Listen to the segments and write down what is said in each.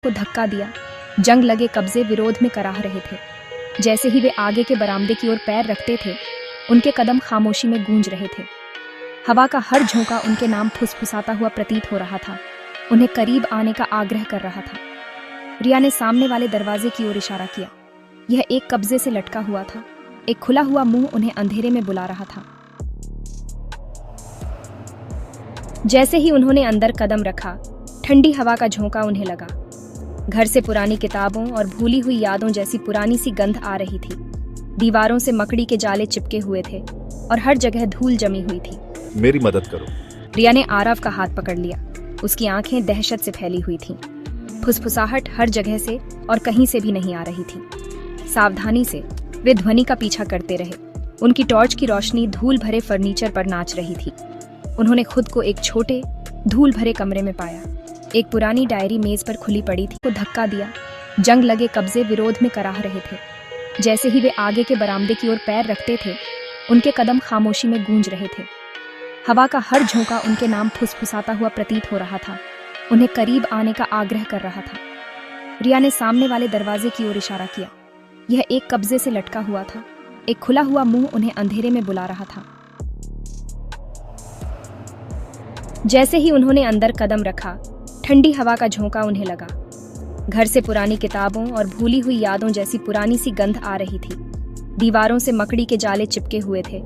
को धक्का दिया। जंग लगे कब्जे विरोध में कराह रहे थे। जैसे ही वे आगे के बरामदे की ओर पैर रखते थे, उनके कदम खामोशी में गूंज रहे थे। हवा का हर झोंका उनके नाम फुसफुसाता हुआ प्रतीत हो रहा था, उन्हें करीब आने का आग्रह कर रहा था। रिया ने सामने वाले दरवाजे की ओर इशारा किया। यह एक कब्जे से लटका हुआ था, एक खुला हुआ मुंह उन्हें अंधेरे में बुला रहा था। जैसे ही उन्होंने अंदर कदम रखा, ठंडी हवा का झोंका उन्हें लगा। घर से पुरानी किताबों और भूली हुई यादों जैसी पुरानी सी गंध आ रही थी। दीवारों से मकड़ी के जाले चिपके हुए थे और हर जगह धूल जमी हुई थी। मेरी मदद करो। रिया ने आरव का हाथ पकड़ लिया। उसकी आंखें दहशत से फैली हुई थीं। फुसफुसाहट हर जगह से और कहीं से भी नहीं आ रही थी। सावधानी से वे ध्वनि का पीछा करते रहे। उनकी टॉर्च की रोशनी धूल भरे फर्नीचर पर नाच रही थी। उन्होंने खुद को एक छोटे धूल भरे कमरे में पाया। एक पुरानी डायरी मेज पर खुली पड़ी थी। को धक्का दिया। जंग लगे कब्जे विरोध में कराह रहे थे। जैसे ही वे आगे के बरामदे की ओर पैर रखते थे, उनके कदम खामोशी में गूंज रहे थे। हवा का हर झोंका उनके नाम फुसफुसाता हुआ प्रतीत हो रहा था, उन्हें करीब आने का आग्रह कर रहा था। रिया ने सामने वाले दरवाजे की ओर इशारा किया। यह एक कब्जे से लटका हुआ था, एक खुला हुआ मुंह उन्हें अंधेरे में बुला रहा था। जैसे ही उन्होंने अंदर कदम रखा, ठंडी हवा का झोंका उन्हें लगा। घर से पुरानी किताबों और भूली हुई यादों जैसी पुरानी सी गंध आ रही थी। दीवारों से मकड़ी के जाले चिपके हुए थे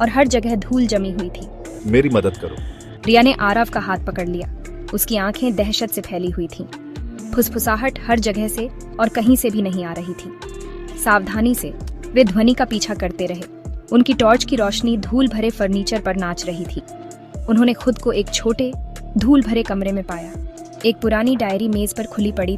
और हर जगह धूल जमी हुई थी। मेरी मदद करो। रिया ने आरव का हाथ पकड़ लिया। उसकी आंखें दहशत से फैली हुई थीं। फुसफुसाहट हर जगह से और कहीं से भी नहीं आ रही थी। सावधानी से वे ध्वनि का पीछा करते रहे। उनकी टॉर्च की रोशनी धूल भरे फर्नीचर पर नाच रही थी। उन्होंने खुद को एक छोटे धूल भरे कमरे में पाया। एक पुरानी डायरी मेज पर खुली पड़ी थी।